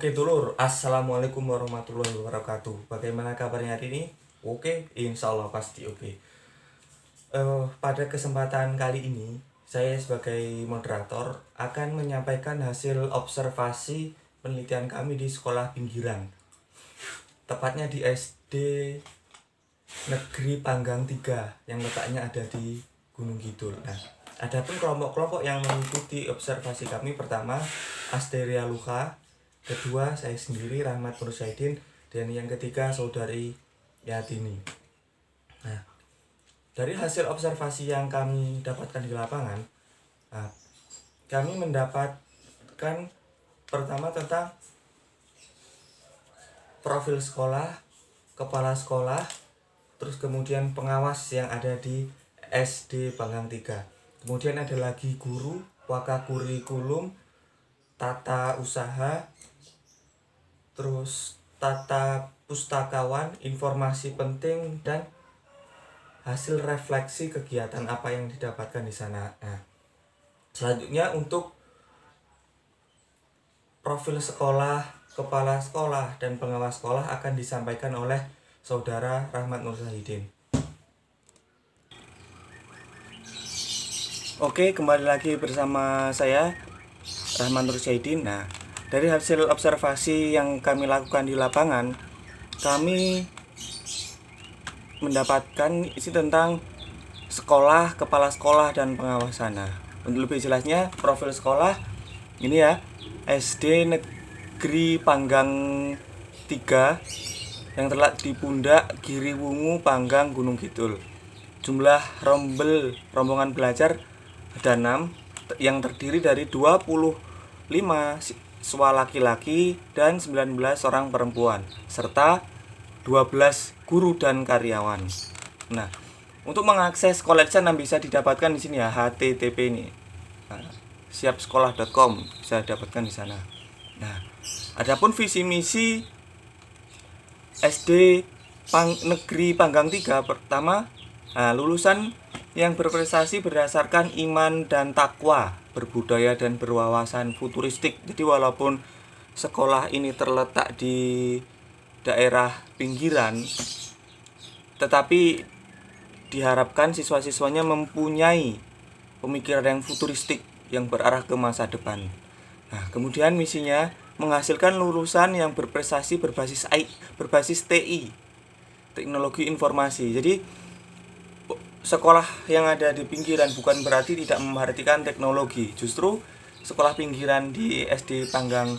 Oke dulur, Assalamualaikum warahmatullahi wabarakatuh. Bagaimana kabarnya hari ini? Oke, insya Allah pasti oke. Pada kesempatan kali ini, saya sebagai moderator akan menyampaikan hasil observasi penelitian kami di sekolah pinggiran. Tepatnya di SD Negeri Panggang 3 yang letaknya ada di Gunung Kidul. Nah, ada pun kelompok-kelompok yang mengikuti observasi kami. Pertama, Asteria Luka. Kedua, saya sendiri Rahmat Nur Zaidin. Dan yang ketiga, saudari Yatini. Nah, dari hasil observasi yang kami dapatkan di lapangan, kami mendapatkan pertama tentang profil sekolah, kepala sekolah, terus kemudian pengawas yang ada di SD Panggang 3. Kemudian ada lagi guru, waka kurikulum, tata usaha, terus tata pustakawan, informasi penting, dan hasil refleksi kegiatan apa yang didapatkan di sana. Nah, selanjutnya untuk profil sekolah, kepala sekolah, dan pengawas sekolah akan disampaikan oleh saudara Rahmat Nur Zaidin. Oke, kembali lagi bersama saya Rahmat Nur Zaidin. Nah, dari hasil observasi yang kami lakukan di lapangan, kami mendapatkan isi tentang sekolah, kepala sekolah, dan pengawasan. Nah, untuk lebih jelasnya, profil sekolah ini ya, SD Negeri Panggang 3 yang terletak di Pundak Giriwungu, Panggang, Gunung Kidul. Jumlah rombongan belajar ada 6 yang terdiri dari 25 siswa laki-laki dan 19 orang perempuan serta 12 guru dan karyawan. Nah, untuk mengakses sekolah di sana bisa didapatkan di sini ya, HTTP ini. Nah, siapsekolah.com bisa didapatkan di sana. Nah, adapun visi misi SD Negeri Panggang 3 pertama, lulusan yang berprestasi berdasarkan iman dan takwa, berbudaya dan berwawasan futuristik. Jadi walaupun sekolah ini terletak di daerah pinggiran, tetapi diharapkan siswa-siswanya mempunyai pemikiran yang futuristik yang berarah ke masa depan. Nah, kemudian misinya menghasilkan lulusan yang berprestasi berbasis TI, teknologi informasi. Jadi sekolah yang ada di pinggiran bukan berarti tidak memperhatikan teknologi. Justru sekolah pinggiran di SD Panggang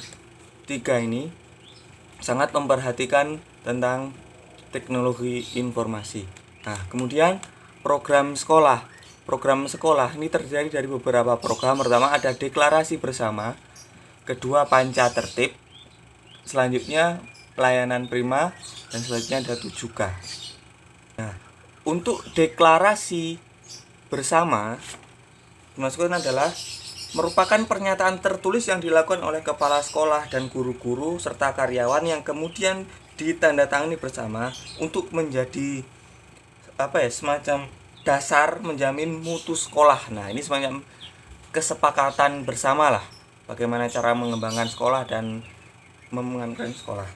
3 ini sangat memperhatikan tentang teknologi informasi. Nah, kemudian program sekolah. Program sekolah ini terdiri dari beberapa program. Pertama ada deklarasi bersama, kedua panca tertib, selanjutnya pelayanan prima, dan selanjutnya ada 7K. Nah, untuk deklarasi bersama dimaksudkan adalah merupakan pernyataan tertulis yang dilakukan oleh kepala sekolah dan guru-guru serta karyawan yang kemudian ditandatangani bersama untuk menjadi semacam dasar menjamin mutu sekolah. Nah, ini semacam kesepakatan bersama lah bagaimana cara mengembangkan sekolah dan mengembangkan sekolah.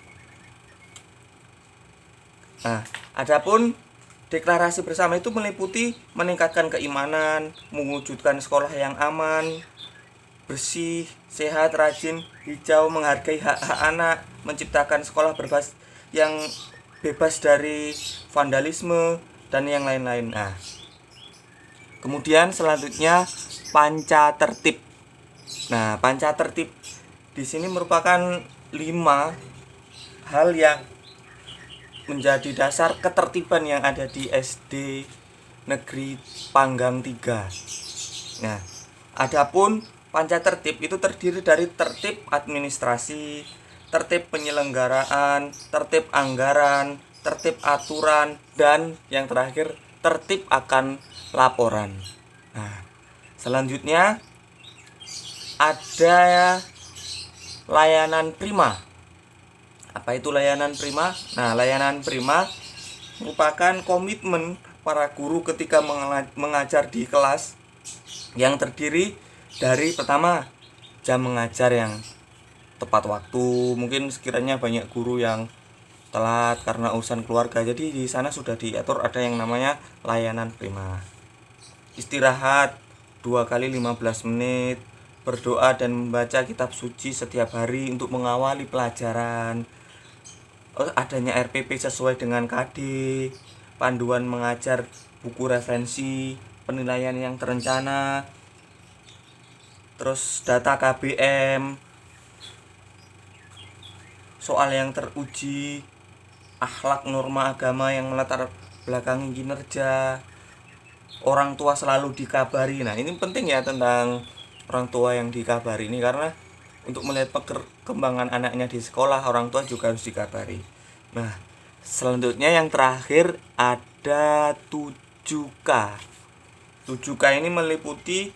Nah, adapun deklarasi bersama itu meliputi meningkatkan keimanan, mewujudkan sekolah yang aman, bersih, sehat, rajin, hijau, menghargai hak-hak anak, menciptakan sekolah yang bebas dari vandalisme dan yang lain-lain. Nah, kemudian selanjutnya panca tertib. Nah, panca tertib di sini merupakan 5 hal yang menjadi dasar ketertiban yang ada di SD Negeri Panggang 3. Nah, adapun panca tertib itu terdiri dari tertib administrasi, tertib penyelenggaraan, tertib anggaran, tertib aturan, dan yang terakhir tertib akan laporan. Nah, selanjutnya ada layanan prima. Apa itu layanan prima? Nah, layanan prima merupakan komitmen para guru ketika mengajar di kelas yang terdiri dari pertama jam mengajar yang tepat waktu. Mungkin sekiranya banyak guru yang telat karena urusan keluarga, jadi di sana sudah diatur ada yang namanya layanan prima. Istirahat 2 kali 15 menit, berdoa dan membaca kitab suci setiap hari untuk mengawali pelajaran. Adanya RPP sesuai dengan KD, panduan mengajar, buku referensi, penilaian yang terencana, terus data KBM, soal yang teruji, akhlak norma agama yang melatar belakangi kinerja, orang tua selalu dikabari. Nah, ini penting ya tentang orang tua yang dikabari ini, karena untuk melihat perkembangan anaknya di sekolah, orang tua juga harus dikabari. Nah, selanjutnya yang terakhir ada 7K. 7K ini meliputi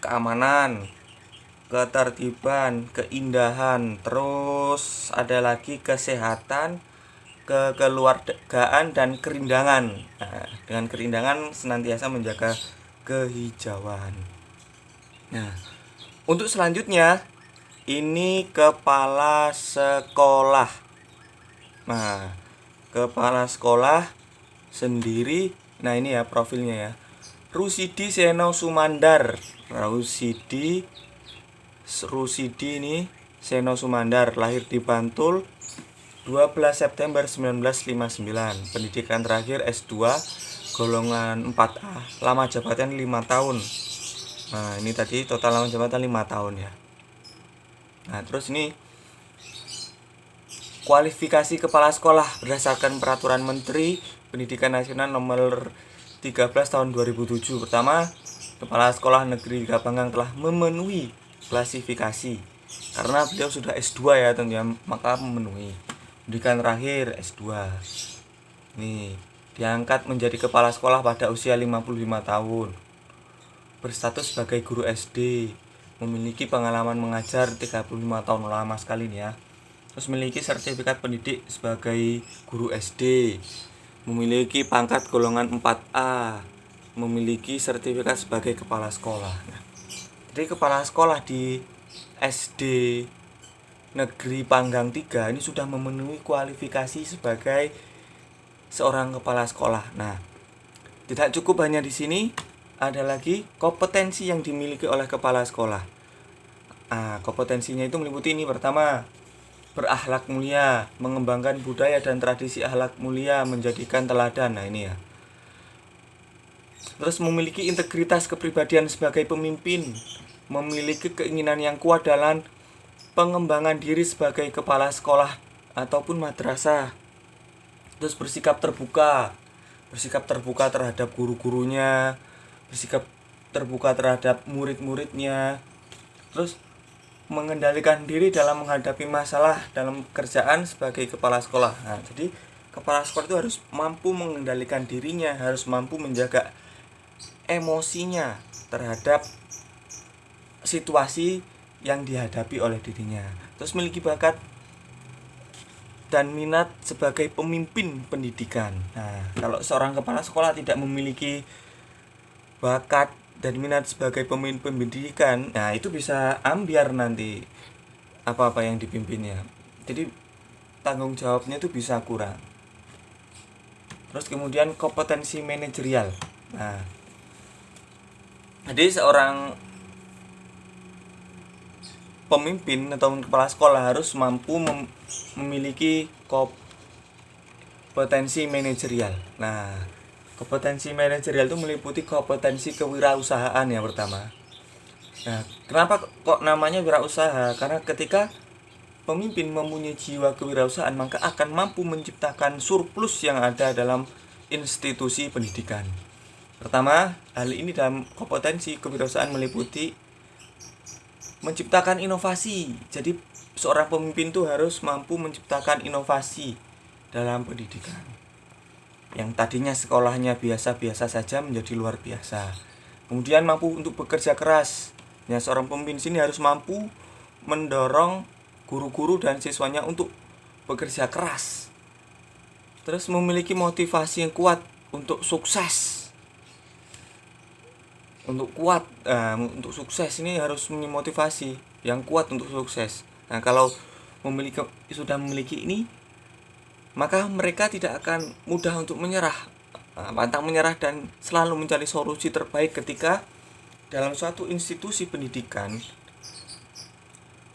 keamanan, ketertiban, keindahan, terus ada lagi kesehatan, kekeluargaan, dan kerindangan. Nah, dengan kerindangan senantiasa menjaga kehijauan. Nah, untuk selanjutnya ini kepala sekolah. Nah, kepala sekolah sendiri, nah ini ya profilnya ya. Rusidi Seno Sumandar. Rusidi ini Seno Sumandar, lahir di Bantul 12 September 1959. Pendidikan terakhir S2 golongan 4A. Lama jabatan 5 tahun. Nah, ini tadi total lama jabatan 5 tahun ya. Nah, terus ini kualifikasi kepala sekolah berdasarkan Peraturan Menteri Pendidikan Nasional Nomor 13 tahun 2007. Pertama, kepala sekolah negeri Kabanggang telah memenuhi klasifikasi karena beliau sudah S2 ya tentunya, maka memenuhi. Pendidikan terakhir S2. Nih, diangkat menjadi kepala sekolah pada usia 55 tahun. Berstatus sebagai guru SD, memiliki pengalaman mengajar 35 tahun, lama sekali nih ya. Terus memiliki sertifikat pendidik sebagai guru SD, memiliki pangkat golongan 4A, memiliki sertifikat sebagai kepala sekolah. Nah, jadi kepala sekolah di SD Negeri Panggang 3 ini sudah memenuhi kualifikasi sebagai seorang kepala sekolah. Nah, tidak cukup hanya di sini, ada lagi kompetensi yang dimiliki oleh kepala sekolah. Kompetensinya itu meliputi ini. Pertama, berakhlak mulia, mengembangkan budaya dan tradisi akhlak mulia, menjadikan teladan. Nah, ini ya. Terus memiliki integritas kepribadian sebagai pemimpin, memiliki keinginan yang kuat dalam pengembangan diri sebagai kepala sekolah ataupun madrasah. Terus bersikap terbuka terhadap guru-gurunya, bersikap terbuka terhadap murid-muridnya. Terus mengendalikan diri dalam menghadapi masalah dalam pekerjaan sebagai kepala sekolah. Nah, jadi kepala sekolah itu harus mampu mengendalikan dirinya, harus mampu menjaga emosinya terhadap situasi yang dihadapi oleh dirinya. Terus memiliki bakat dan minat sebagai pemimpin pendidikan. Nah, kalau seorang kepala sekolah tidak memiliki bakat dan minat sebagai pemimpin pendidikan, nah itu bisa ambiar nanti apa-apa yang dipimpinnya. Jadi tanggung jawabnya itu bisa kurang. Terus kemudian kompetensi manajerial. Nah, jadi seorang pemimpin atau kepala sekolah harus mampu memiliki kompetensi manajerial. Nah, kompetensi manajerial itu meliputi kompetensi kewirausahaan yang pertama. Nah, kenapa kok namanya wirausaha? Karena ketika pemimpin mempunyai jiwa kewirausahaan, maka akan mampu menciptakan surplus yang ada dalam institusi pendidikan. Pertama, hal ini dalam kompetensi kewirausahaan meliputi menciptakan inovasi. Jadi, seorang pemimpin itu harus mampu menciptakan inovasi dalam pendidikan. Yang tadinya sekolahnya biasa-biasa saja menjadi luar biasa. Kemudian mampu untuk bekerja keras. Nah, seorang pemimpin sini harus mampu mendorong guru-guru dan siswanya untuk bekerja keras. Terus memiliki motivasi yang kuat untuk sukses. Untuk sukses ini harus memiliki motivasi yang kuat untuk sukses. Nah, kalau sudah memiliki ini, maka mereka tidak akan mudah untuk menyerah, pantang menyerah, dan selalu mencari solusi terbaik ketika dalam suatu institusi pendidikan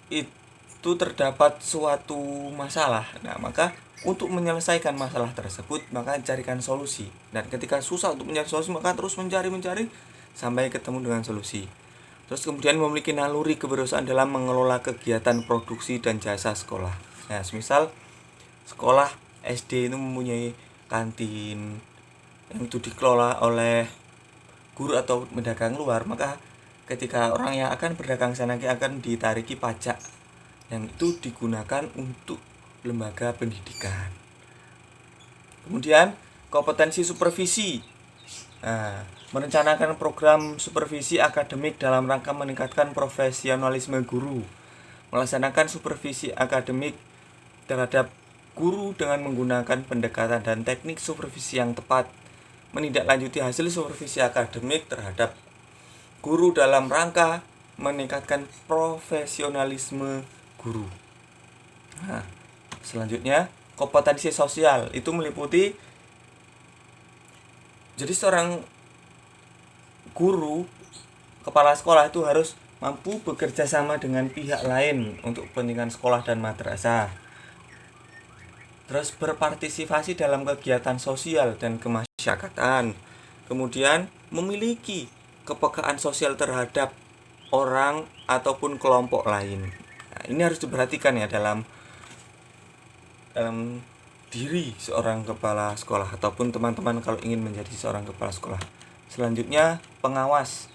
itu terdapat suatu masalah. Nah, maka untuk menyelesaikan masalah tersebut, maka carikan solusi. Dan ketika susah untuk mencari solusi, maka terus mencari sampai ketemu dengan solusi. Terus kemudian memiliki naluri keberhasilan dalam mengelola kegiatan produksi dan jasa sekolah. Nah, semisal sekolah SD itu mempunyai kantin yang itu dikelola oleh guru atau pedagang luar, maka ketika orang yang akan berdagang sana akan ditariki pajak yang itu digunakan untuk lembaga pendidikan. Kemudian kompetensi supervisi. Nah, merencanakan program supervisi akademik dalam rangka meningkatkan profesionalisme guru. Melaksanakan supervisi akademik terhadap guru dengan menggunakan pendekatan dan teknik supervisi yang tepat. Menindaklanjuti hasil supervisi akademik terhadap guru dalam rangka meningkatkan profesionalisme guru. Nah, selanjutnya kompetensi sosial itu meliputi, jadi seorang guru, kepala sekolah itu harus mampu bekerja sama dengan pihak lain untuk kepentingan sekolah dan madrasah. Terus berpartisipasi dalam kegiatan sosial dan kemasyarakatan. Kemudian memiliki kepekaan sosial terhadap orang ataupun kelompok lain. Nah, ini harus diperhatikan ya dalam diri seorang kepala sekolah ataupun teman-teman kalau ingin menjadi seorang kepala sekolah. Selanjutnya pengawas.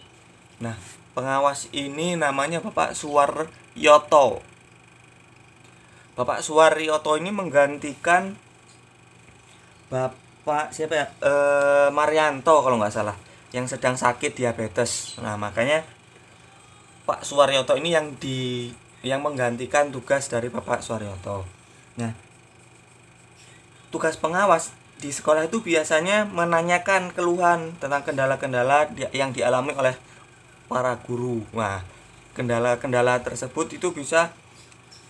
Nah, pengawas ini namanya Bapak Suwaryoto. Bapak Suwaryoto ini menggantikan Bapak Marianto kalau nggak salah, yang sedang sakit diabetes. Nah, makanya Pak Suwaryoto ini yang menggantikan tugas dari Bapak Suwaryoto. Nah, tugas pengawas di sekolah itu biasanya menanyakan keluhan tentang kendala-kendala yang dialami oleh para guru. Nah, kendala-kendala tersebut itu bisa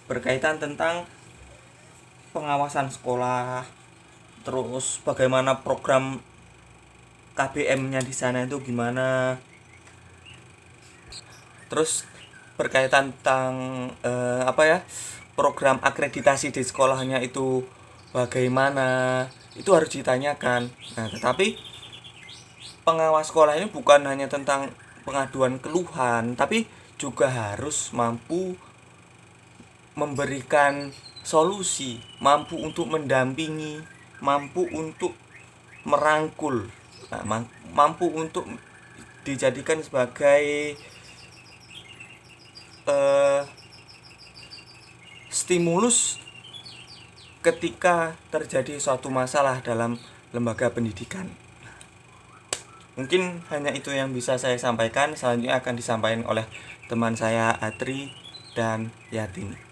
berkaitan tentang pengawasan sekolah, terus bagaimana program KBM-nya di sana itu gimana, terus berkaitan tentang program akreditasi di sekolahnya itu bagaimana, itu harus ditanyakan. Nah, tetapi pengawas sekolah ini bukan hanya tentang pengaduan keluhan, tapi juga harus mampu memberikan solusi, mampu untuk mendampingi, mampu untuk merangkul, mampu untuk dijadikan sebagai stimulus ketika terjadi suatu masalah dalam lembaga pendidikan. Mungkin hanya itu yang bisa saya sampaikan. Selanjutnya akan disampaikan oleh teman saya Atri dan Yatini.